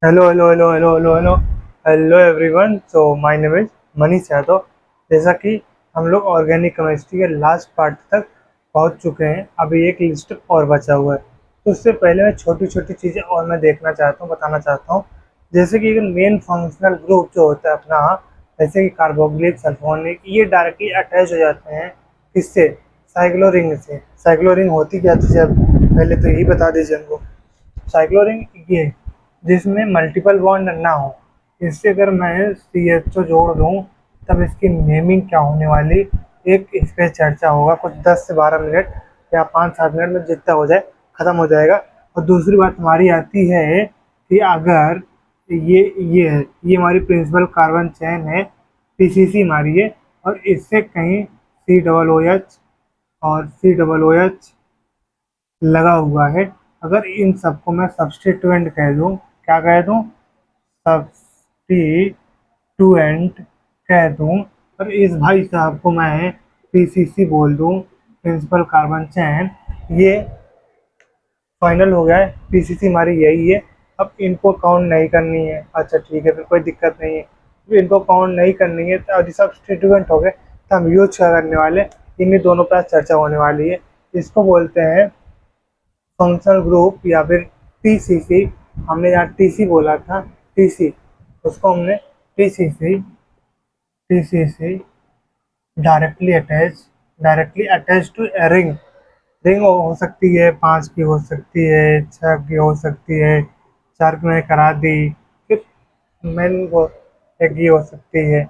Hello hello hello hello hello hello hello everyone. So my name is Manish Yadav. जैसा कि हम लोग ऑर्गेनिक केमिस्ट्री के लास्ट पार्ट तक पहुंच चुके हैं, अभी एक लिस्ट और बचा हुआ है। तो उससे पहले मैं छोटी छोटी चीज़ें और मैं देखना चाहता हूँ, बताना चाहता हूँ। जैसे कि मेन फंक्शनल ग्रुप जो होता है अपना, जैसे कि कार्बोक्सिलिक सल्फोनिक, ये डायरेक्टली अटैच हो जाते हैं। किससे? साइक्लोरिंग से। साइक्लोरिंग होती क्या चीज़ है, पहले तो यही बता दीजिए हमको। साइक्लोरिंग ये जिसमें मल्टीपल बॉन्ड ना हो, इससे अगर मैं CHO जोड़ दूं तब इसकी नेमिंग क्या होने वाली, एक इस पे चर्चा होगा। कुछ 10 से 12 मिनट या 5-7 मिनट में जितना हो जाए ख़त्म हो जाएगा। और दूसरी बात हमारी आती है कि अगर ये है, ये हमारी प्रिंसिपल कार्बन चेन है, PCC हमारी है, और इससे कहीं COOH और COOH लगा हुआ है। अगर इन सबको मैं सब्स्टिट्यूएंट कह दूं, क्या कह दूं? सब्स्टिट्यूएंट कह दूं, और इस भाई साहब को मैं PCC बोल दूं, प्रिंसिपल कार्बन चैन। ये फाइनल हो गया है, PCC हमारी यही है। अब इनको काउंट नहीं करनी है, अच्छा ठीक है, फिर कोई दिक्कत नहीं है। फिर इनको काउंट नहीं करनी है तो सब्स्टिट्यूएंट हो गए, तो हम यूज क्या करने वाले, इन्हीं दोनों पर चर्चा होने वाली है। इसको बोलते हैं फंक्शनल ग्रुप या फिर TCC। हमने यहाँ TC बोला था, TC, उसको हमने TCC, TCC directly attach to a ring. Ring हो सकती है 5 की, हो सकती है 6 की, हो सकती है 4 की, मैंने करा दी। फिर मैन वो एक की हो सकती है,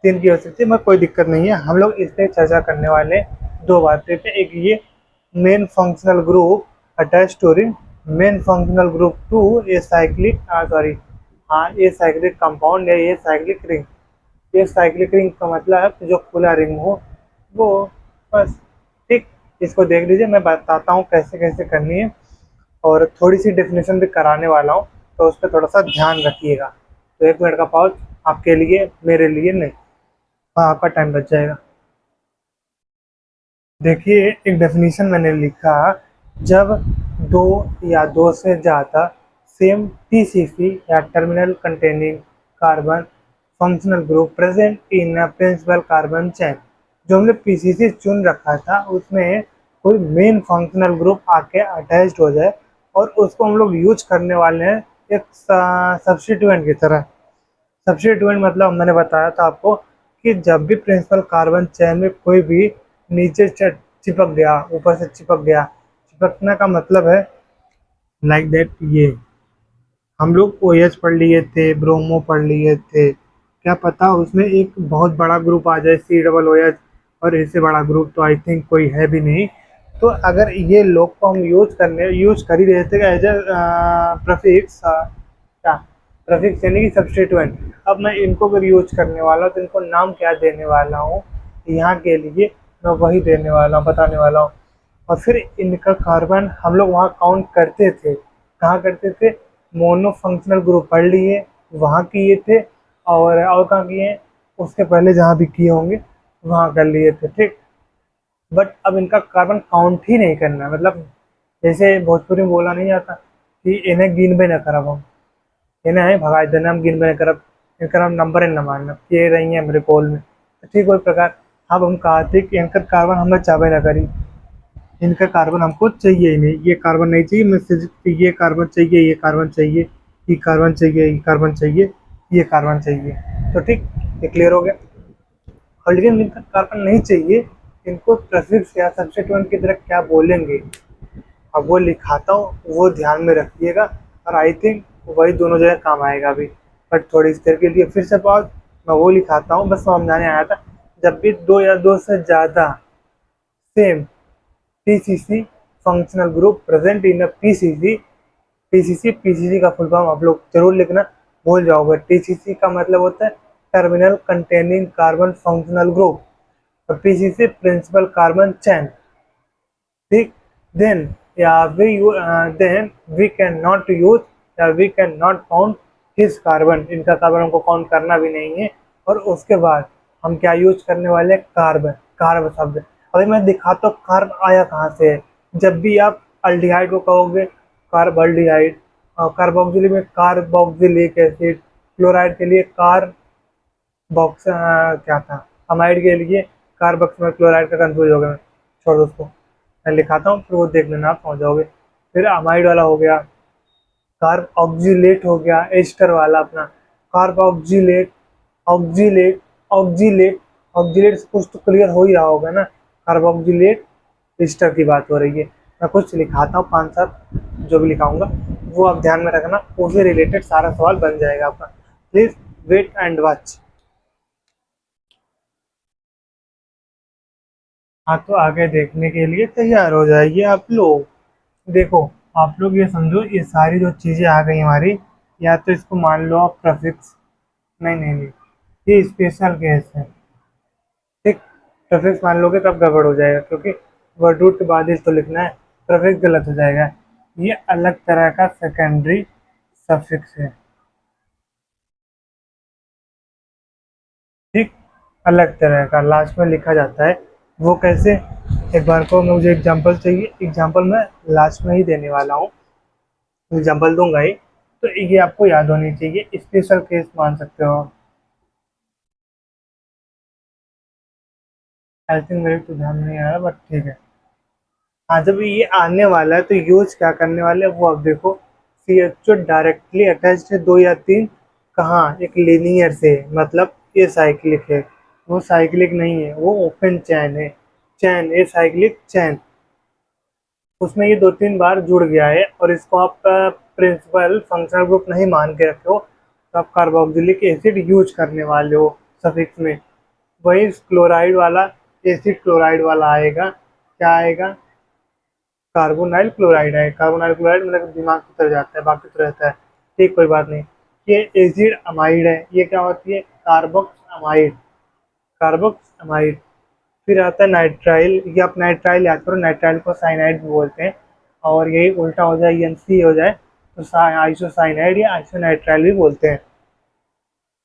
3 की हो सकती है, मगर कोई दिक्कत नहीं है। हम लोग इस पर चर्चा करने वाले दो बातें पे, एक ये main functional group attach to ring, main functional group to a cyclic sorry हाँ, ये साइक्लिक कंपाउंड है, ये साइक्लिक रिंग। ये साइक्लिक रिंग का मतलब है जो खुला रिंग हो वो, बस। ठीक, इसको देख लीजिए, मैं बताता हूँ कैसे कैसे करनी है, और थोड़ी सी डेफिनेशन भी कराने वाला हूँ, तो उस पर थोड़ा सा ध्यान रखिएगा। तो 1 मिनट का पॉज आपके लिए, मेरे लिए नहीं। हाँ, आपका टाइम बच जाएगा। देखिए, एक डेफिनेशन मैंने लिखा, जब दो या दो से ज़्यादा सेम TCC या terminal containing carbon functional group present in a principal carbon chain. जो हमने PCC चुन रखा था उसमें कोई मेन फंक्शनल ग्रुप आके अटैच्ड हो जाए, और उसको हम लोग यूज करने वाले हैं एक सब्स्टिट्यूएंट की तरह। सब्स्टिट्यूएंट मतलब मैंने बताया था आपको कि जब भी प्रिंसिपल कार्बन चेन में कोई भी नीचे चिपक गया, ऊपर से चिपक गया, चिपकने का मतलब है लाइक दैट। ये हम लोग OH पढ़ लिए थे, ब्रोमो पढ़ लिए थे, क्या पता उसमें एक बहुत बड़ा ग्रुप आ जाए COOH, और इससे बड़ा ग्रुप तो आई थिंक कोई है भी नहीं। तो अगर ये लोग को हम यूज कर ही रहे थे एज ए प्रफिक्स, क्या प्रफिक्स यानी कि सब्स्टिट्यूएंट। अब मैं इनको अगर यूज करने वाला हूँ तो इनको नाम क्या देने वाला हूँ, यहाँ के लिए मैं वही देने वाला हूँ, बताने वाला हूँ। और फिर इनका कार्बन हम लोग वहाँ काउंट करते थे, कहाँ करते थे? मोनो फंक्शनल ग्रुप पढ़ लिए, वहाँ किए थे, और कहाँ किए हैं, उसके पहले जहाँ भी किए होंगे वहाँ कर लिए थे। ठीक, बट अब इनका कार्बन काउंट ही नहीं करना है। मतलब जैसे भोजपुरी में बोला नहीं जाता कि इन्हें गिनबे न करब, हम इन्हें है भगा देना, हम गिनबे न करब, इनका हम नंबर न मानना, ये रही है मेरे पोल में। तो ठीक वही प्रकार अब हम कहते कि इनका कार्बन हमें चाबे न करी, इनका कार्बन हमको चाहिए ही नहीं, ये कार्बन नहीं चाहिए, मैं सिर्फ ये कार्बन चाहिए, ये कार्बन चाहिए, ये कार्बन चाहिए, ये कार्बन चाहिए, ये कार्बन चाहिए। तो ठीक, ये क्लियर हो गया। और लेकिन इनका कार्बन नहीं चाहिए, इनको प्रेफिक्स या सब्स्टिट्यूएंट की तरह क्या बोलेंगे, अब वो लिखाता हूँ, वो ध्यान में रखिएगा। और आई थिंक वही दोनों जगह काम आएगा अभी। बट थोड़ी देर के लिए फिर से पॉज, मैं वो लिखाता हूँ, बस समझाने आया था। जब भी दो या दो से ज़्यादा same TCC functional group present in a PCC। PCC का फुल फॉर्म आप लोग जरूर लिखना, भूल जाओगे। TCC का मतलब होता है terminal containing carbon functional group, और PCC प्रिंसिपल कार्बन चैन। ठीक, देन या then we can not use या we can not count his carbon, इनका कार्बन हमको काउंट करना भी नहीं है। और उसके बाद हम क्या यूज करने वाले हैं? कार्बन। कार्ब शब्द अभी मैं दिखाता हूँ कार्ब आया कहाँ से है। जब भी आप अल्डिहाइड को कहोगे कार्बल्डिहाइड, कार्बोक्सिलिक में कार्बोक्सिलिक एसिड, क्लोराइड के लिए क्या था, अमाइड के लिए कार्बोक्स में क्लोराइड का कंफ्यूज हो गया मैं, छोड़ दो उसको, मैं लिखाता हूँ फिर वो देख लेना आप समझ जाओगे। फिर अमाइड वाला हो गया, कार्ब ऑक्जिलेट हो गया एस्टर वाला अपना, carb oxalate, oxalate, oxalate, oxalate से कुछ तो क्लियर हो ही रहा होगा ना, कार्ब ऑक्जिलेट एस्टर की बात हो रही है। मैं कुछ लिखाता हूँ 5-7, जो भी लिखाऊंगा वो आप ध्यान में रखना, उससे रिलेटेड सारा सवाल बन जाएगा आपका। Please wait and watch. हाँ तो आगे देखने के लिए तैयार हो जाइए आप लोग। देखो, आप लोग ये समझो, ये सारी जो चीज़ें आ गई हमारी, या तो इसको मान लो आप प्रफिक्स, नहीं नहीं नहीं, ये स्पेशल केस है, ठीक। प्रफिक्स मान लोगे तब गड़बड़ हो जाएगा, क्योंकि वर्ड रूट के बाद ही तो लिखना है, प्रफिक्स गलत हो जाएगा। ये अलग तरह का सेकेंडरी सफिक्स है, ठीक, अलग तरह का लास्ट में लिखा जाता है। वो कैसे, एक बार को मुझे एग्जांपल चाहिए, एग्जांपल मैं लास्ट में ही देने वाला हूँ, एग्जांपल दूंगा ही, तो ये आपको याद होनी चाहिए, स्पेशल केस मान सकते हो। आई थिंक मेरे तो ध्यान नहीं आ रहा, बट ठीक है। हाँ, जब ये आने वाला है तो यूज क्या करने वाले हैं वो आप देखो। C H O directly attached है, दो या तीन, कहाँ, एक लीनियर से, मतलब ये साइक्लिक है, वो साइक्लिक नहीं है, वो ओपन चैन है, चैन, ये साइक्लिक चैन, उसमें ये दो तीन बार जुड़ गया है, और इसको आप प्रिंसिपल फंक्शनल ग्रुप नहीं मान के रखे हो, तो आप कार्बोक्सिलिक एसिड यूज करने वाले हो सफिक्स में। वही क्लोराइड वाला, एसिड क्लोराइड वाला आएगा, क्या आएगा, कार्बोनाइल क्लोराइड है, कार्बोनाइल क्लोराइड मतलब दिमाग की तरह जाता है, बाकी तो रहता है, ठीक, कोई बात नहीं। ये एसिड अमाइड है, ये क्या होती है, कार्बोक्स अमाइड, कार्बोक्स अमाइड। फिर आता है नाइट्राइल, ये आप नाइट्राइल याद करो, नाइट्राइल को साइनाइड भी बोलते हैं, और यही उल्टा हो जाए, एन हो जाए तो आइसोसाइनाइड या आइसोनाइट्राइल भी बोलते हैं।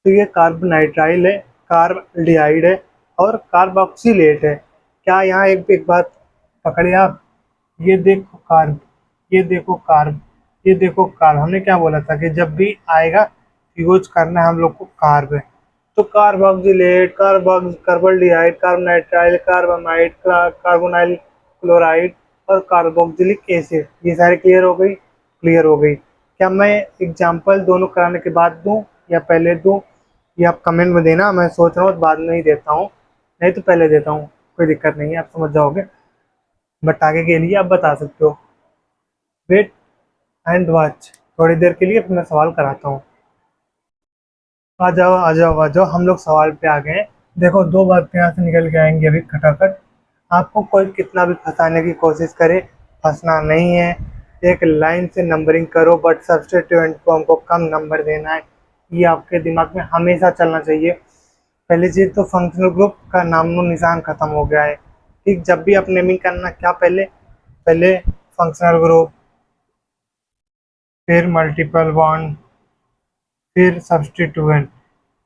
तो ये कार्बोनाइट्राइल है, कार्बल्डिहाइड है, और कार्बोक्सिलेट है। क्या यहाँ एक एक बात पकड़े आप, ये देखो कार्ब, ये देखो कार्ब, ये देखो कार्ब, हमने क्या बोला था कि जब भी आएगा यूज करना है हम लोग को कार्ब है। तो carboxylate, carbaldehyde, carbonitrile, carbamide, carbonyl chloride और कार्बोक्सिलिक एसिड, ये सारे क्लियर हो गई, क्लियर हो गई। क्या मैं एग्जांपल दोनों कराने के बाद दूं या पहले दूं, ये आप कमेंट में देना, मैं सोच रहा हूँ बाद में ही देता हूँ, नहीं तो पहले देता हूँ, कोई दिक्कत नहीं है, आप समझ जाओगे, बट आगे के लिए आप बता सकते हो। वेट एंड वॉच, थोड़ी देर के लिए फिर मैं सवाल कराता हूँ। आ जाओ आ जाओ आ जाओ, हम लोग सवाल पे आ गए हैं। देखो, दो बातें यहाँ से निकल के आएंगी अभी खटाखट, आपको कोई कितना भी फंसाने की कोशिश करे, फंसना नहीं है। एक लाइन से नंबरिंग करो, बट सब्स्टिट्यूएंट को हमको कम नंबर देना है, ये आपके दिमाग में हमेशा चलना चाहिए। पहली चीज़ तो फंक्शनल ग्रुप का नामो निशान खत्म हो गया है, ठीक। जब भी आप नेमिंग करना, क्या पहले, पहले फंक्शनल ग्रुप, फिर मल्टीपल बॉन्ड, फिर सब्स्टिट्यूएंट।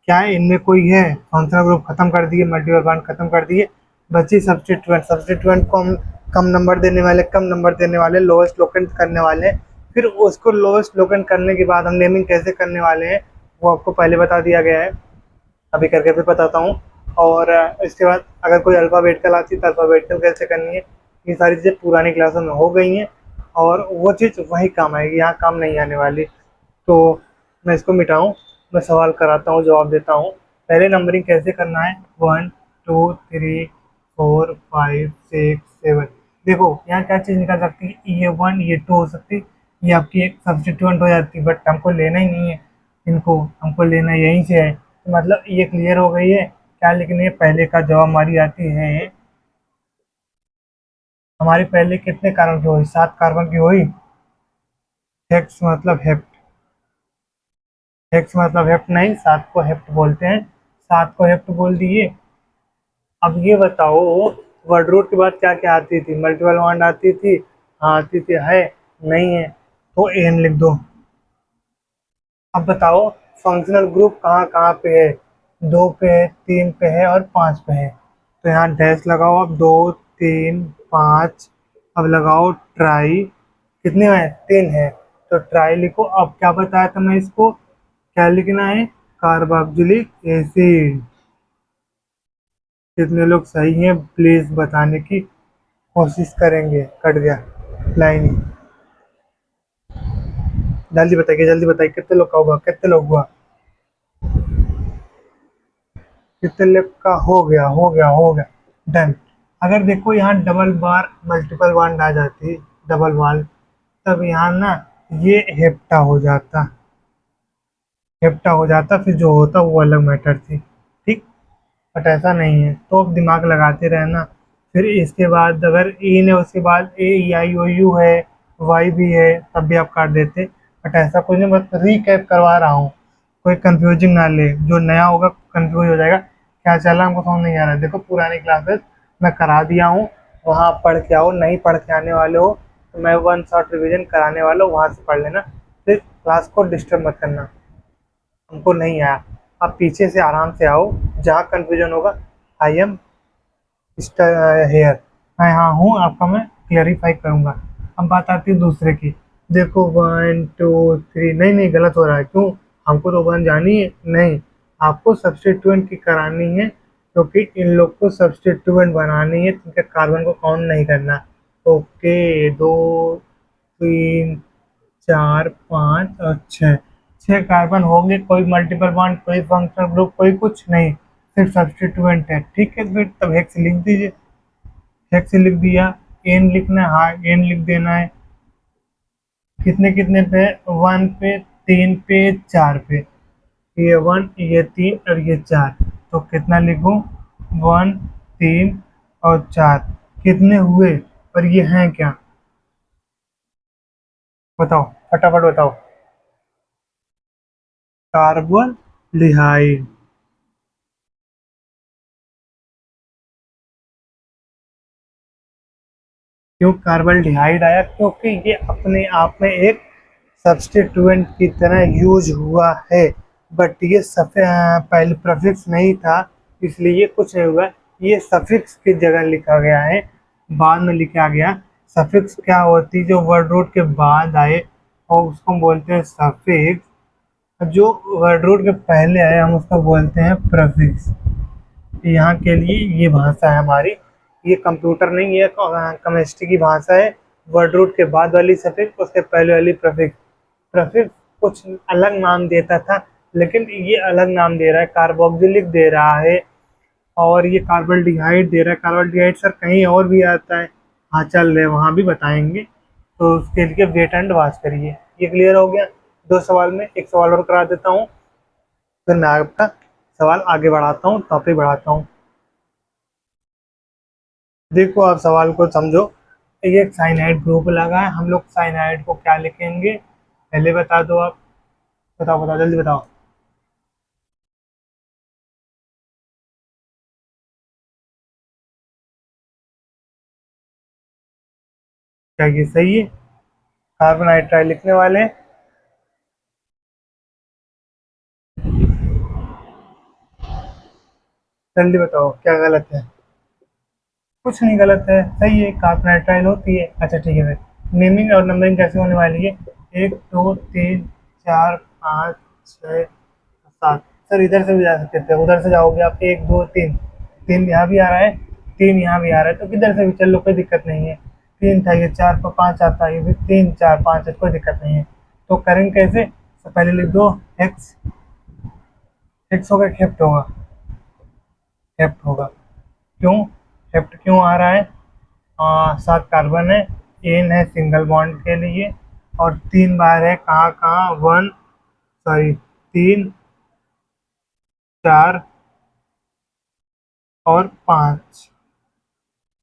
क्या इनमें कोई है, फंक्शनल ग्रुप खत्म कर दिए, मल्टीपल बॉन्ड खत्म कर दिए, बची सब्स्टिट्यूएंट। सब्स्टिट्यूएंट को हम कम नंबर देने वाले, कम नंबर देने वाले, लोएस्ट लोकेंट करने वाले हैं। फिर उसको लोएस्ट लोकेंट करने के बाद हम नेमिंग कैसे करने वाले हैं वो आपको पहले बता दिया गया है, अभी करके फिर बताता हूँ। और इसके बाद अगर कोई अल्फ़ाबेटिकल आती है तो अल्फ़ाबेटिकल कैसे करनी है, ये सारी चीज़ें पुरानी क्लासों में हो गई हैं, और वो चीज़ वहीं काम आएगी, यहाँ काम नहीं आने वाली। तो मैं इसको मिटाऊँ, मैं सवाल कराता हूँ, जवाब देता हूँ। पहले नंबरिंग कैसे करना है, 1 2 3 4 5 6 7। देखो यहाँ क्या चीज़ निकाल सकती है, ये 1 ये 2 हो सकती है, ये आपकी एक सब्स्टिट्यूएंट हो जाती है, बट हमको लेना ही नहीं है, इनको हमको लेना यहीं से है, तो मतलब ये क्लियर हो गई है क्या लिखनी है। पहले का जवाब हमारी आती है, हमारी पहले कितने कार्बन की हुई, 7 कार्बन की हुई। हेक्स मतलब हेप्ट, हेक्स मतलब हेप्ट नहीं, 7 को हेप्ट बोलते हैं, 7 को हेप्ट बोल दिए। अब ये बताओ, वर्ड रूट के बाद क्या क्या आती थी, मल्टीपल बॉन्ड आती थी, हाँ आती थी, है नहीं है, तो एन लिख दो। अब बताओ फंक्शनल ग्रुप कहाँ कहाँ पे है, 2 पे है, 3 पे है और 5 पे है, तो यहाँ डैश लगाओ। अब 2 3 5, अब लगाओ ट्राई, कितने हैं, 3 है, तो ट्राई लिखो। अब क्या बताया था मैं इसको, क्या लिखना है, कार्बोक्जिलिक एसिड। कितने लोग सही हैं प्लीज बताने की कोशिश करेंगे। कट गया लाइन। जल्दी बताइए कितने लोग का होगा, कितने लोग हुआ, कितने लोग का हो गया डन। अगर देखो यहाँ डबल बार मल्टीपल बॉन्ड आ जाती, डबल बॉन्ड, तब यहाँ ना ये हेप्टा हो जाता, फिर जो होता वो अलग मैटर थी, ठीक। बट ऐसा नहीं है, तो अब दिमाग लगाते रहना। फिर इसके बाद अगर ई ने, उसके बाद ए ई आई ओ यू है, वाई भी है, तब भी आप काट देते। बट ऐसा कुछ नहीं, बस रिकैप करवा रहा हूँ, कोई कंफ्यूजिंग ना ले, जो नया होगा कंफ्यूज हो जाएगा क्या चला हमको समझ नहीं आ रहा है। देखो पुरानी क्लासेस मैं करा दिया हूँ, वहाँ आप पढ़ के आओ, नहीं पढ़ के आने वाले हो तो मैं वन शॉट रिवीजन कराने वाला हूँ, वहाँ से पढ़ लेना। फिर क्लास को डिस्टर्ब मत करना, हमको नहीं आया, आप पीछे से आराम से आओ, जहाँ कंफ्यूजन होगा आई एम हेयर, मैं यहाँ हूँ, आपका मैं क्लियरिफाई करूँगा। अब बात आती है दूसरे की। देखो 1 2 3, नहीं नहीं गलत हो रहा है, क्यों, हमको तो वन जानी है नहीं, आपको सब्स्टिट्यूएंट की करानी है, क्योंकि इन लोग को सब्स्टिट्यूएंट बनानी है, क्योंकि कार्बन को काउंट नहीं करना। ओके, 2 3 4 5 और 6, 6 कार्बन होंगे, कोई मल्टीपल बॉन्ड, कोई फंक्शनल ग्रुप, कोई कुछ नहीं, सिर्फ सब्स्टिट्यूएंट है, ठीक है। फिर तब हेक्स लिख दीजिए, हेक्स लिख दिया। एन लिखना है, हाँ एन लिख देना है। कितने कितने पे, 1 पे, 3 पे, 4 पे, ये 1, ये 3 और ये 4, तो कितना लिखूं, 1 3 और 4, कितने हुए, और ये हैं क्या, बताओ, फटाफट बताओ। कार्बन लिहाइड। क्यों कार्बल्डिहाइड आया, क्योंकि ये अपने आप में एक सब्स्टिट्यूएंट की तरह यूज हुआ है, बट ये पहले प्रीफिक्स नहीं था, इसलिए ये कुछ नहीं हुआ, ये सफिक्स की जगह लिखा गया है, बाद में लिखा गया। सफिक्स क्या होती है, जो वर्ड रूट के बाद आए और उसको हम बोलते हैं सफिक्स, जो वर्ड रूट के पहले आए हम उसको बोलते हैं प्रीफिक्स। यहाँ के लिए ये भाषा है हमारी, ये कंप्यूटर नहीं, ये केमिस्ट्री की भाषा है। वर्ड रूट के बाद वाली सफिक्स, उसके पहले वाली प्रीफिक्स। प्रीफिक्स कुछ अलग नाम देता था, लेकिन ये अलग नाम दे रहा है, कार्बोक्सिलिक दे रहा है, और ये कार्बल्डिहाइड दे रहा है। कार्बल्डिहाइड सर कहीं और भी आता है, हाँ चल रहे वहाँ भी बताएंगे, तो उसके लिए वेट एंड वॉच करिए। ये क्लियर हो गया, 2 सवाल में, एक सवाल और करा देता हूँ, फिर मैं आपका सवाल आगे बढ़ाता हूँ, टॉपिक बढ़ाता हूँ। देखो आप सवाल को समझो, ये एक साइनाइड ग्रुप लगा है, हम लोग साइनाइड को क्या लिखेंगे, पहले बता दो आप, बताओ बताओ जल्दी बताओ। क्या ये सही है, कार्बन नाइट्राइड लिखने वाले हैं? जल्दी बताओ क्या गलत है। कुछ नहीं गलत है, सही है, कार्बन नाइट्राइड होती है। अच्छा ठीक है, फिर नेमिंग और नंबरिंग कैसे होने वाली है, 1 2 3 4 5 6 7, सर इधर से भी जा सकते थे, उधर से जाओगे आप, 1 2 3, 3 यहाँ भी आ रहा है, 3 यहाँ भी आ रहा है, तो किधर से भी चल लो, कोई दिक्कत नहीं है। 3 था, ये 4 पर 5 आता है, ये भी 3 4 5 है, कोई दिक्कत नहीं है। तो करेंगे कैसे, तो पहले लिख दो एक्स, एक्स होगा हेप्ट होगा, हेप्ट होगा। क्यों, हेप्ट क्यों आ रहा है, 7 कार्बन है, एन है सिंगल बॉन्ड के लिए, और 3 बार है, कहाँ कहाँ, 3 4 और 5,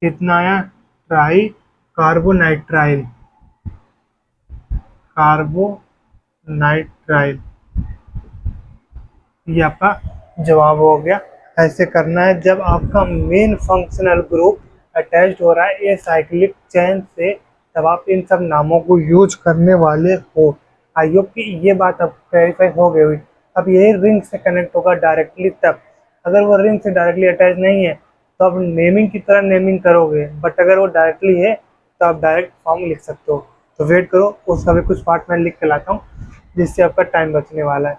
कितना आया, ट्राई कार्बोनाइट्राइल, कार्बोनाइट्राइल, ये आपका जवाब हो गया। ऐसे करना है जब आपका मेन फंक्शनल ग्रुप अटैच्ड हो रहा है ए साइक्लिक चेन से, तब आप इन सब नामों को यूज करने वाले हो। आई होप कि ये बात अब क्लैरिफाई हो गई हुई। अब ये रिंग से कनेक्ट होगा डायरेक्टली तब, अगर वो रिंग से डायरेक्टली अटैच नहीं है तो आप नेमिंग की तरह नेमिंग करोगे, बट अगर वो डायरेक्टली है तो आप डायरेक्ट फॉर्म लिख सकते हो। तो वेट करो, उसका भी कुछ पार्ट मैं लिख के लाता हूँ जिससे आपका टाइम बचने वाला है।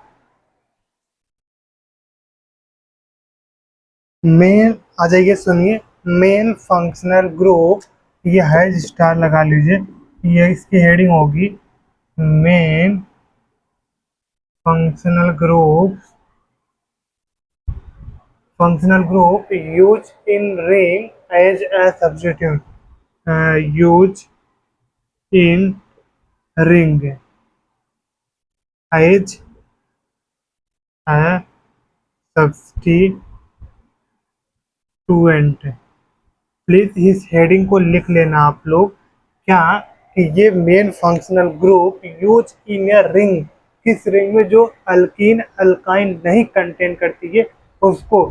मेन आ जाइए, सुनिए, मेन फंक्शनल ग्रुप, ये है स्टार लगा लीजिए, ये इसकी हेडिंग होगी main functional group, functional group used in ring as a substitute, used in ring as a substituent। Please इस हेडिंग को लिख लेना आप लोग, क्या कि ये main functional group use in a ring, किस रिंग में जो अल्कीन अल्काइन नहीं कंटेन करती है उसको,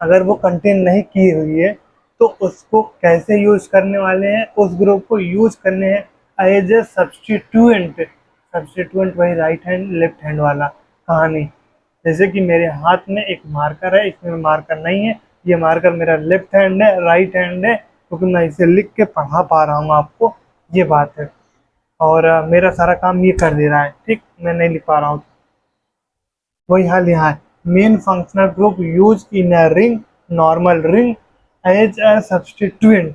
अगर वो कंटेन नहीं की हुई है तो उसको कैसे यूज करने वाले हैं, उस ग्रुप को यूज करने हैं एज ए सब्सटीट्यूएंट। सब्सटीट्यूएंट वही राइट हैंड लेफ्ट हैंड वाला कहानी, जैसे कि मेरे हाथ में एक मार्कर है, इसमें मार्कर नहीं है, ये मार्कर मेरा लेफ्ट हैंड है, राइट हैंड है, क्योंकि मैं इसे लिख के पढ़ा पा रहा हूँ आपको, ये बात है। और मेरा सारा काम ये कर दे रहा है, ठीक, मैं नहीं लिख पा रहा हूँ। वही हाल यहाँ है, main functional group use in a ring, normal ring as a substituent.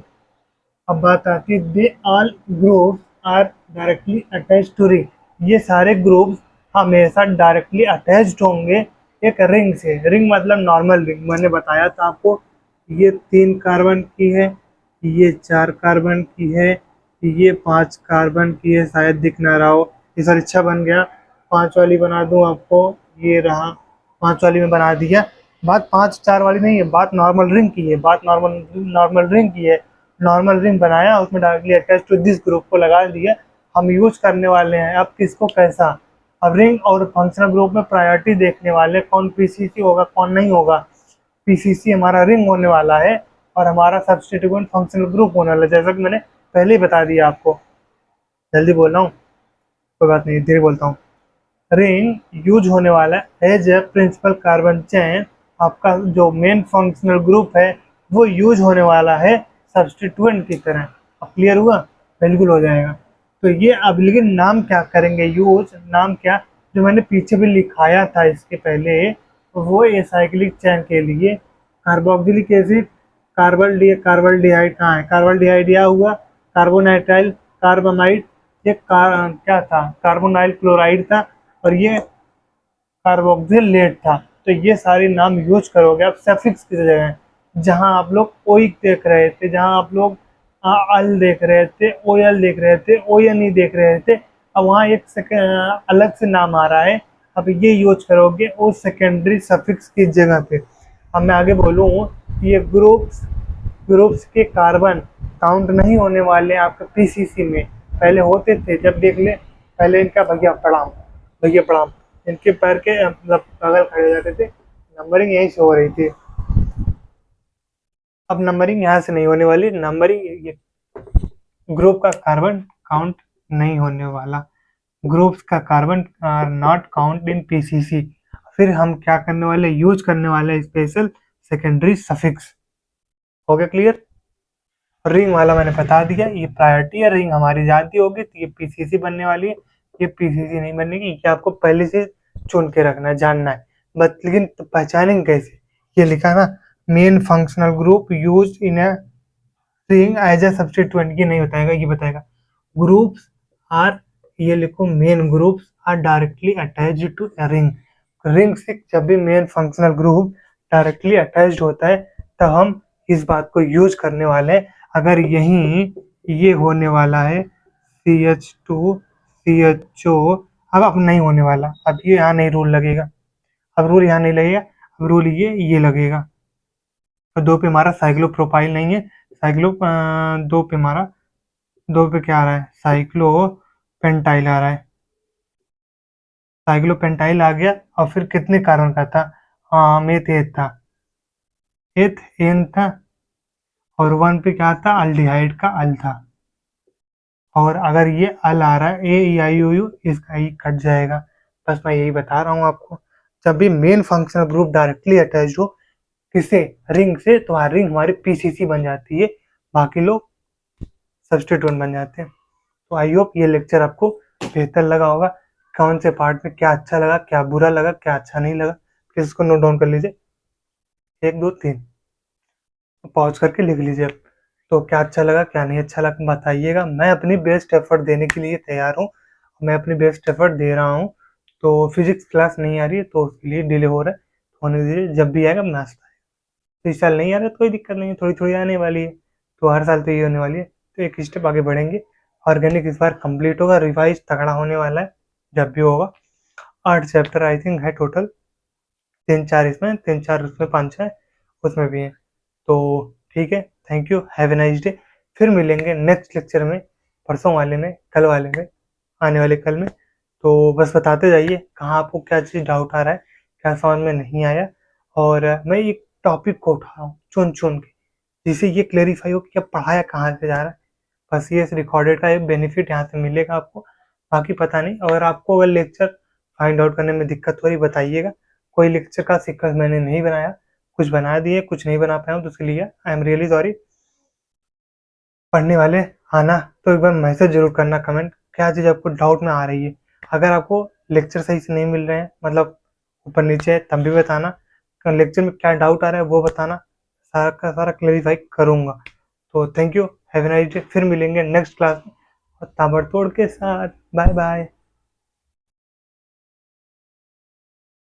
अब बात आती है, they all groups are directly attached to ring, ये सारे ग्रुप्स हमेशा डायरेक्टली अटैच्ड होंगे एक रिंग से। रिंग मतलब नॉर्मल रिंग, मैंने बताया था आपको, ये 3 कार्बन की है, ये 4 कार्बन की है, ये 5 कार्बन की है, शायद दिख ना रहा हो, ये सर अच्छा बन गया, 5 वाली बना दूं आपको, ये रहा 5 वाली में बना दिया। बात 5 4 वाली नहीं है, बात नॉर्मल रिंग की है, बात नॉर्मल रिंग की है। नॉर्मल रिंग बनाया, उसमें directly attach to this group को लगा दिया, हम यूज करने वाले हैं। अब किसको कैसा, अब रिंग और फंक्शनल ग्रुप में प्रायोरिटी देखने वाले, कौन पीसीसी होगा कौन नहीं होगा। पीसीसी हमारा रिंग होने वाला है और हमारा सब्स्टिट्यूएंट फंक्शनल ग्रुप होने वाला है, जैसा कि मैंने पहले ही बता दिया आपको। जल्दी बोल रहा हूँ, कोई बात नहीं, धीरे बोलता हूँ। रिंग यूज होने वाला है as a principal carbon chain, आपका जो मेन फंक्शनल ग्रुप है वो यूज होने वाला है सब्स्टिट्यूएंट की तरह। अब क्लियर हुआ, बिल्कुल हो जाएगा। तो ये अब लेकिन नाम क्या करेंगे, यूज नाम क्या, जो मैंने पीछे भी लिखाया था इसके पहले, तो वो एसाइक्लिक चेन के लिए कार्बोक्सिलिक एसिड, कार्बल्डिहाइड कहाँ है, कार्बल्डिहाइड यह हुआ, कार्बोनाइट्राइल, कार्बामाइड, ये क्या था, कार्बोनाइल क्लोराइड था, और ये कार्बोक्सिलेट था। तो ये सारे नाम यूज करोगे आप सफिक्स की जगह, जहां आप लोग ओइक देख रहे थे, जहां आप लोग अल देख रहे थे, ओयल देख रहे थे, ओयन ही देख रहे थे, अब वहाँ एक अलग से नाम आ रहा है, अब ये यूज करोगे उस सेकेंडरी सफिक्स की जगह पे। अब मैं आगे बोलूँ, ये ग्रुप्स के कार्बन काउंट नहीं होने वाले आपके पीसीसी में, पहले होते थे, जब देख ले पहले इनका भैया प्रणाम, इनके पैर के मतलब बगल खड़े हो जाते थे, नंबरिंग यहीं से हो रही थी। अब नंबरिंग यहाँ से नहीं होने वाली, नंबरिंग ये ग्रुप का कार्बन काउंट नहीं होने वाला, ग्रुप्स का carbon are not count in PCC. फिर हम क्या करने वाले, यूज करने वाले स्पेशल सेकेंडरी सफिक्स। हो गया क्लियर। रिंग वाला मैंने बता दिया, ये प्रायोरिटी है, रिंग हमारी जाती होगी तो ये पीसीसी बनने वाली है, ये पीसीसी नहीं बनेगी, ये आपको पहले से चुन के रखना है, जानना है बस। लेकिन पहचानेंगे कैसे, ये लिखा ना, main functional group use in a ring as a substituent, ये नहीं बताएगा, ये बताएगा ग्रुप्स आर, ये लिखो main groups are directly attached to a ring. Ring से जब भी main functional group directly attached होता है तब हम इस बात को यूज करने वाले हैं। अगर यहीं ये होने वाला है CH2 CHO, अब नहीं होने वाला, अब ये यहाँ नहीं रूल लगेगा, अब रूल यहाँ नहीं लगेगा, अब रूल ये लगेगा। तो 2 पे हमारा साइक्लोप्रोपाइल नहीं है, साइक्लो 2 पे हमारा, 2 पे क्या आ रहा है, साइक्लोपेंटाइल आ रहा है, साइक्लोपेंटाइल आ गया। और फिर कितने कार्बन का था, मेथ एथ था, एथ एन था, और 1 पे क्या था, अल्डिहाइड का अल था। और अगर ये अल आ रहा है AEIOU, इसका ई कट जाएगा। बस मैं यही बता रहा हूँ आपको, जब भी main functional group directly attach हो किससे, रिंग से, तो रिंग हमारी पीसीसी बन जाती है, बाकी लोग सब्स्टिट्यूएंट बन जाते हैं। तो आई होप ये लेक्चर आपको बेहतर लगा होगा। कौन से पार्ट में क्या अच्छा लगा, क्या बुरा लगा, क्या अच्छा नहीं लगा, प्लीज इसको नोट डाउन कर लीजिए। 1 2 3 पॉज करके लिख लीजिए अब। तो क्या अच्छा लगा, क्या नहीं अच्छा लगा बताइएगा। मैं अपनी बेस्ट एफर्ट देने के लिए तैयार हूँ, मैं अपनी बेस्ट एफर्ट दे रहा हूँ। तो फिजिक्स क्लास नहीं आ रही है तो उसके लिए डिले हो रहा है, होने दीजिए, जब भी आएगा मस्त आएगा। तो इस साल नहीं आ रहा है तो कोई दिक्कत नहीं है, थोड़ी थोड़ी आने वाली है, तो हर साल तो ये होने वाली है, तो एक स्टेप आगे बढ़ेंगे। ऑर्गेनिक इस बार कंप्लीट होगा, रिवाइज तगड़ा होने वाला है जब भी होगा। 8 चैप्टर आई थिंक है टोटल, 3 4 इसमें, 3 4 उसमें, 5 6 उसमें भी है। तो ठीक है, thank you, have a nice day. फिर मिलेंगे नेक्स्ट लेक्चर में, परसों वाले में, कल वाले में, आने वाले कल में। तो बस बताते जाइए कहाँ आपको क्या चीज़ डाउट आ रहा है, क्या समझ में नहीं आया। और मैं एक टॉपिक को उठा रहा हूँ चुन चुन के, जिससे ये क्लेरिफाई हो कि अब पढ़ाया कहाँ से जा रहा है। बस ये इस रिकॉर्डेड का एक बेनिफिट यहाँ से मिलेगा आपको, बाकी पता नहीं। अगर आपको अगर लेक्चर फाइंड आउट करने में दिक्कत हो रही बताइएगा। कोई लेक्चर का सीक्वेंस मैंने नहीं बनाया, कुछ बना दिए, कुछ नहीं बना पाया हूँ, तो उसके लिए आई एम रियली सॉरी। पढ़ने वाले आना तो एक बार मैसेज जरूर करना, कमेंट क्या चीज़ आपको डाउट में आ रही है। अगर आपको लेक्चर सही से नहीं मिल रहे हैं, मतलब ऊपर नीचे है, तब भी बताना। लेक्चर में क्या डाउट आ रहा है वो बताना, सारा का सारा क्लेरिफाई करूंगा। तो thank you, have a nice day. फिर मिलेंगे नेक्स्ट क्लास में और ताबड़तोड़ के साथ। Bye bye.